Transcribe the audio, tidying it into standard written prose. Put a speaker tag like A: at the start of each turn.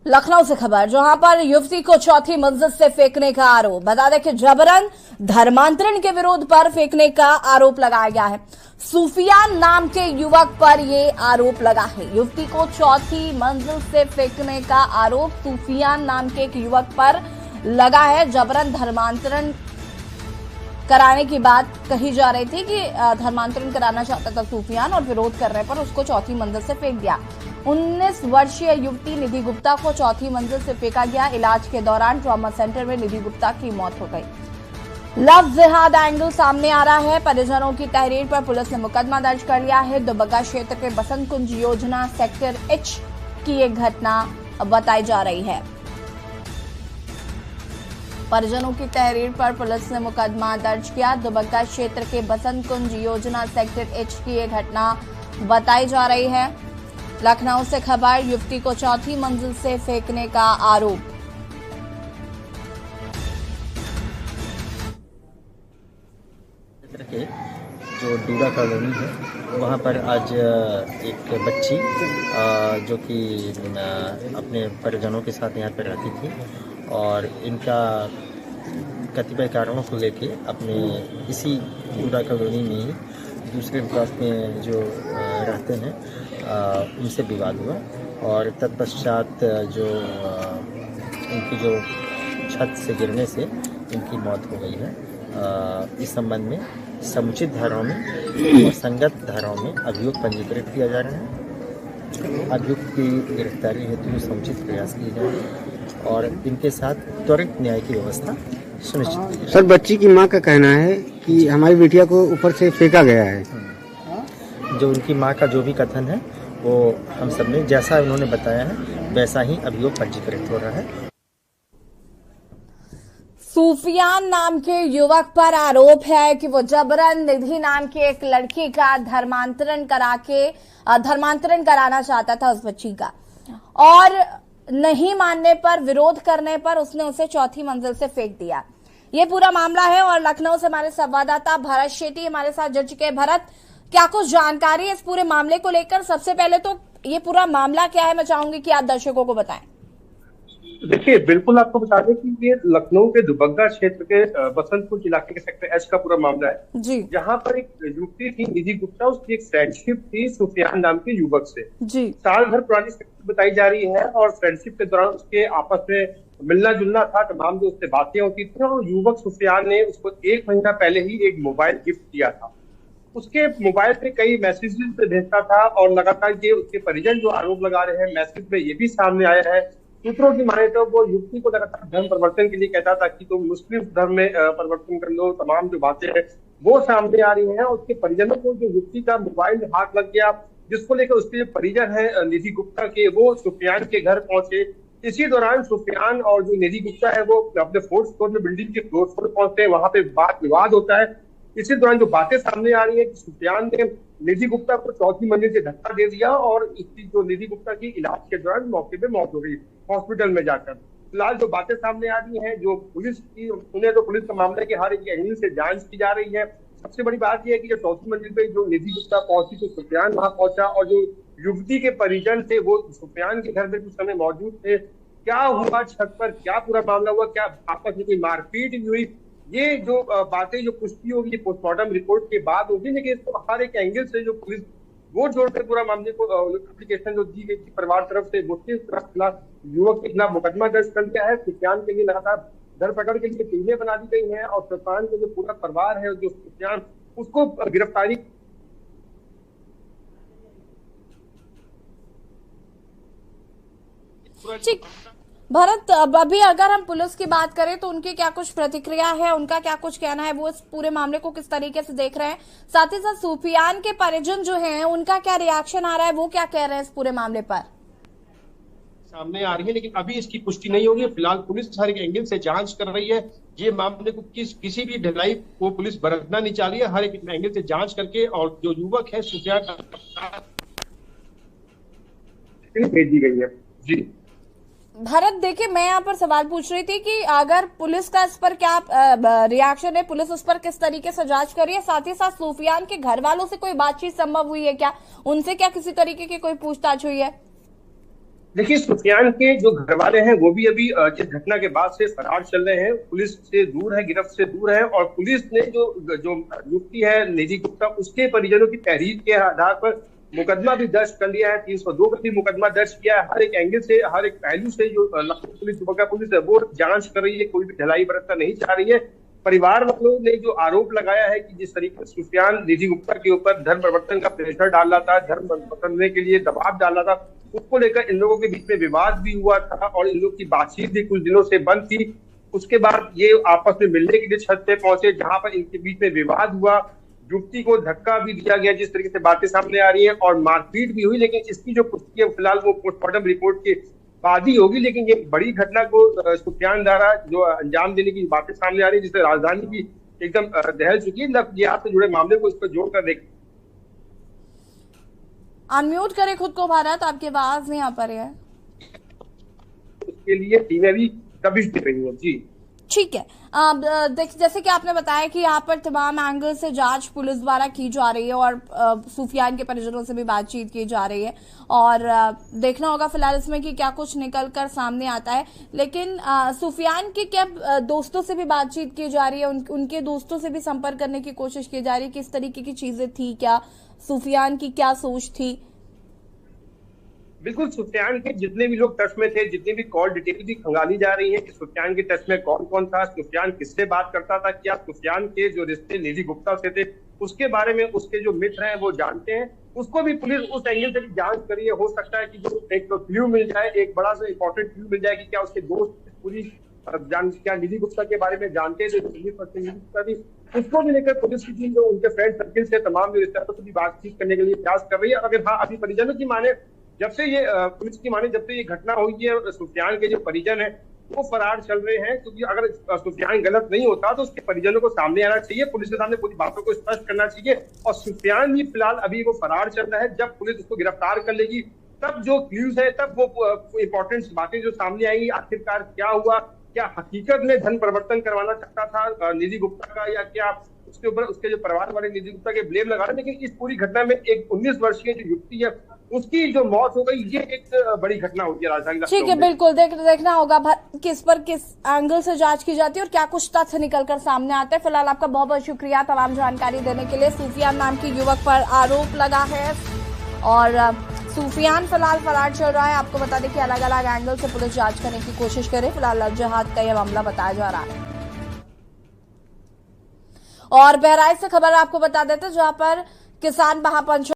A: लखनऊ से खबर, जहां पर युवती को चौथी मंजिल से फेंकने का आरोप। बता दें कि जबरन धर्मांतरण के विरोध पर फेंकने का आरोप लगाया गया है। सूफियान नाम के युवक पर यह आरोप लगा है। युवती को चौथी मंजिल से फेंकने का आरोप सूफियान नाम के एक युवक पर लगा है। जबरन धर्मांतरण कराने की बात कही जा रही थी कि धर्मांतरण कराना चाहता था सूफियान, और विरोध करने पर उसको चौथी मंजिल से फेंक दिया। 19 वर्षीय युवती निधि गुप्ता को चौथी मंजिल से फेंका गया। इलाज के दौरान ट्रॉमा सेंटर में निधि गुप्ता की मौत हो गई। लव जिहाद एंगल सामने आ रहा है। परिजनों की तहरीर पर पुलिस ने मुकदमा दर्ज कर लिया है। दुबग्गा क्षेत्र के बसंत कुंज योजना सेक्टर एच की एक घटना बताई जा रही है। परिजनों की तहरीर पर पुलिस ने मुकदमा दर्ज किया। दुबग्गा क्षेत्र के बसंत कुंज योजना सेक्टर एच की एक घटना बताई जा रही है। लखनऊ से खबर, युवती को चौथी मंजिल से फेंकने का आरोप।
B: के जो डूडा कॉलोनी है वहाँ पर आज एक बच्ची जो कि अपने परिजनों के साथ यहाँ पर रहती थी, और इनका कतिपय कारणों को लेके अपने इसी डूडा कॉलोनी में ही दूसरे ब्लॉक में जो रहते हैं उनसे विवाद हुआ, और तत्पश्चात जो इनकी जो छत से गिरने से इनकी मौत हो गई है। इस संबंध में समुचित धाराओं में और संगत धाराओं में अभियोग पंजीकृत किया जा रहा है। अभियुक्त की गिरफ्तारी हेतु समुचित प्रयास किए जाएंगे और इनके साथ त्वरित न्याय की व्यवस्था सुनिश्चित की।
C: सर, बच्ची की मां का कहना है कि हमारी बिटिया को ऊपर से फेंका गया है।
B: जो उनकी मां का जो भी कथन है वो हम सब ने जैसा उन्होंने बताया है वैसा ही अभियोग पंजीकृत हो रहा है।
A: सूफियान नाम के युवक पर आरोप है कि वो जबरन निधि नाम की एक लड़की का धर्मांतरण कराना चाहता था उस बच्ची का, और नहीं मानने पर, विरोध करने पर उसने उसे चौथी मंजिल से फेंक दिया। ये पूरा मामला है, और लखनऊ से हमारे संवाददाता भरत शेट्टी हमारे साथ जुड़ चुके हैं। भरत, क्या कुछ जानकारी है इस पूरे मामले को लेकर? सबसे पहले तो ये पूरा मामला क्या है, मैं चाहूंगी कि आप दर्शकों को बताएं।
D: देखिए, बिल्कुल आपको बता दें कि ये लखनऊ के दुबग्गा क्षेत्र के बसंतपुर इलाके के सेक्टर एच का पूरा मामला है जी। जहां पर एक युवती थी निधि गुप्ता, उसकी एक फ्रेंडशिप थी सूफियान नाम के युवक से जी। साल भर पुरानी बताई जा रही है, और फ्रेंडशिप के दौरान उसके आपस में मिलना जुलना था, तमाम जो उससे बातें होती थी, और युवक सूफियान ने उसको 1 महीना पहले ही एक मोबाइल गिफ्ट किया था। उसके मोबाइल पे कई मैसेजेस भेजता था, और लगातार ये उसके परिजन जो आरोप लगा रहे हैं, मैसेज में ये भी सामने आया है, सूत्रों की माने तो वो युवती को लगातार धर्म परिवर्तन के लिए कहता था कि तुम मुस्लिम धर्म में परिवर्तन कर लो। तमाम जो बातें हैं वो सामने आ रही हैं। उसके परिजनों को जो युवती का मोबाइल हाथ लग गया, जिसको लेकर उसके जो परिजन है निधि गुप्ता के, वो सुफियान के घर पहुंचे। इसी दौरान सुफियान और जो निधि गुप्ता है वो अपने 4th फ्लोर में, बिल्डिंग के 4th फ्लोर पहुंचते हैं। वहां पे बात विवाद होता है। इसी दौरान जो बातें सामने आ रही है कि सुफियान ने निधि गुप्ता को चौथी मंजिल से धक्का दे दिया, और इसकी जो निधि गुप्ता की इलाज के दौरान मौके पे मौत हो गई हॉस्पिटल में जाकर। फिलहाल जो बातें सामने आ रही हैं, जो पुलिस की सुने तो पुलिस का मामले के हर एक एंगल से जांच की जा रही है। सबसे बड़ी बात यह है कि जो चौथी मंजिल पे जो निधि गुप्ता पहुंची तो सुफियान वहां पहुंचा, और जो युवती के परिजन थे वो सुफियान के घर में कुछ समय मौजूद थे। क्या हुआ छत पर, क्या पूरा मामला हुआ, क्या आपस में कोई मारपीट भी हुई, ये जो बातें जो पुष्टि होगी पोस्टमार्टम रिपोर्ट के बाद होगी। लेकिन इसको हर एक एंगल से जो पुलिस वोट जोड़कर पूरा मामले को एप्लीकेशन जो दी गई थी परिवार तरफ से, उसके खिलाफ युवक के खिलाफ मुकदमा दर्ज कर दिया है। सुफियान के लिए लगातार धरपकड़ के लिए टीमें बना दी गई हैं, और सुफियान का जो पूरा परिवार है, जो सुफियान, उसको गिरफ्तारी
A: भरत, अब अभी अगर हम पुलिस की बात करें तो उनकी क्या कुछ प्रतिक्रिया है, उनका क्या कुछ कहना है, वो इस पूरे मामले को किस तरीके से देख रहे हैं? साथ ही साथ सूफियान के परिजन जो हैं उनका क्या रिएक्शन आ रहा है, वो क्या कह रहे हैं इस पूरे मामले पर?
D: सामने आ रही है, लेकिन अभी इसकी पुष्टि नहीं होगी। फिलहाल पुलिस हर एक एंगल से जांच कर रही है। ये मामले को किसी भी ढिलाई को पुलिस बरतना नहीं चाह रही है। हर एक एंगल से जांच करके, और जो युवक है सूफियान भेज दी गई है जी।
A: भरत, देखिए, मैं यहाँ पर सवाल पूछ रही थी कि अगर पुलिस का इस पर क्या रिएक्शन है, पुलिस उस पर किस तरीके से जांच कर रही है? साथ ही साथ सूफियान के घर वालों से कोई बातचीत संभव हुई है क्या? उनसे क्या किसी तरीके की कोई पूछताछ हुई है?
D: देखिए, सुफियान के जो घर वाले हैं वो भी अभी इस घटना के बाद से फरार चल रहे हैं, पुलिस से दूर है, गिरफ्त से दूर है। और पुलिस ने जो जो युवती है निधि गुप्ता, उसके परिजनों की तहरीर के आधार पर मुकदमा भी दर्ज कर लिया है। 302 का भी मुकदमा दर्ज किया है। हर एक एंगल से, हर एक पहलू से जो लखनऊ पुलिस, दुबग्गा पुलिस है, वो जांच कर रही है, कोई भी ढिलाई बरतना नहीं चाह रही है। परिवार वालों ने जो आरोप लगाया है कि जिस तरीके से सुफियान निधि गुप्ता के ऊपर धर्म परिवर्तन का प्रेशर डाल रहा था, धर्म बदलने के लिए दबाव डाल रहा था, उसको लेकर इन लोगों के बीच में विवाद भी हुआ था और इन लोगों की बातचीत भी कुछ दिनों से बंद थी। उसके बाद ये आपस में मिलने के लिए छत पे पहुंचे, जहां पर इनके बीच में विवाद हुआ। युवती को धक्का भी दिया गया, जिस तरीके से बातें सामने आ रही हैं, और मारपीट भी हुई। लेकिन इसकी जो पुष्टि है फिलहाल वो पोस्टमार्टम रिपोर्ट के बाद ही होगी। लेकिन ये बड़ी घटना को सुफियान द्वारा जो अंजाम देने की बातें सामने आ रही है, जिससे राजधानी भी एकदम दहल चुकी है। ये आपसे जुड़े मामले को इस पर जोड़कर देख,
A: अनम्यूट करें खुद को भारत, आपकी आवाज नहीं आ पा रही है।
D: उसके लिए टीमें भी कभी दे रही है। जी
A: ठीक है। जैसे कि आपने बताया कि यहाँ पर तमाम एंगल से जांच पुलिस द्वारा की जा रही है और सुफियान के परिजनों से भी बातचीत की जा रही है और देखना होगा फिलहाल इसमें कि क्या कुछ निकल कर सामने आता है। लेकिन सुफियान के क्या दोस्तों से भी बातचीत की जा रही है, उनके दोस्तों से भी संपर्क करने की कोशिश की जा रही है, किस तरीके की चीजें थी, क्या सुफियान की क्या सोच थी?
D: बिल्कुल, सुफियान के जितने भी लोग टच में थे, जितनी भी कॉल डिटेल भी खंगाली जा रही है कि सुफियान के टच में कौन कौन था, सुफियान किससे बात करता था, क्या सुफियान के जो रिश्ते निधि गुप्ता से थे उसके बारे में उसके जो मित्र हैं वो जानते हैं। उसको भी पुलिस उस एंगल से भी जांच करी है। हो सकता है कि जो एक क्लू मिल जाए, एक बड़ा सा इंपॉर्टेंट क्लू मिल जाए कि क्या उसके दोस्त पूरी क्या निधि गुप्ता के बारे में जानते थे, निधि गुप्ता भी। उसको भी लेकर पुलिस की टीम जो उनके फ्रेंड सर्किल से, तमाम जो रिश्तेदारों से भी बातचीत करने के लिए प्रयास कर रही है। अगर हाँ, अभी परिजनों की माने, जब से ये पुलिस की माने, जब से ये घटना हुई है, सुफियान के जो परिजन है वो फरार चल रहे हैं। क्योंकि अगर सुफियान गलत नहीं होता तो उसके परिजनों को सामने आना चाहिए, पुलिस के सामने पूरी बातों को स्पष्ट करना चाहिए। और सुफियान भी फिलहाल अभी वो फरार चल रहा है। जब पुलिस उसको गिरफ्तार कर लेगी तब जो क्लूज है, तब वो इंपॉर्टेंट बातें जो सामने आएंगी, आखिरकार क्या हुआ, क्या हकीकत में धन परिवर्तन करवाना चाहता था निधि गुप्ता का, या क्या उसके ऊपर उसके जो परिवार वाले निधि गुप्ता के ब्लेम लगा रहे। लेकिन इस पूरी घटना में एक 19 वर्षीय जो युवती है उसकी जो मौत हो गई, ये एक बड़ी घटना होती है राजधानी।
A: ठीक है, बिल्कुल देखना होगा किस एंगल से जांच की जाती है और क्या कुछ तथ्य निकलकर सामने आते हैं। फिलहाल आपका बहुत बहुत शुक्रिया तमाम जानकारी देने के लिए। सुफियान नाम की युवक पर आरोप लगा है और सुफियान फिलहाल फरार चल रहा है। आपको बता दें कि अलग अलग एंगल से पुलिस जांच करने की कोशिश करे। फिलहाल जहाद का यह मामला बताया जा रहा है। और बहराइच से खबर आपको बता देते जहां पर किसान महापंच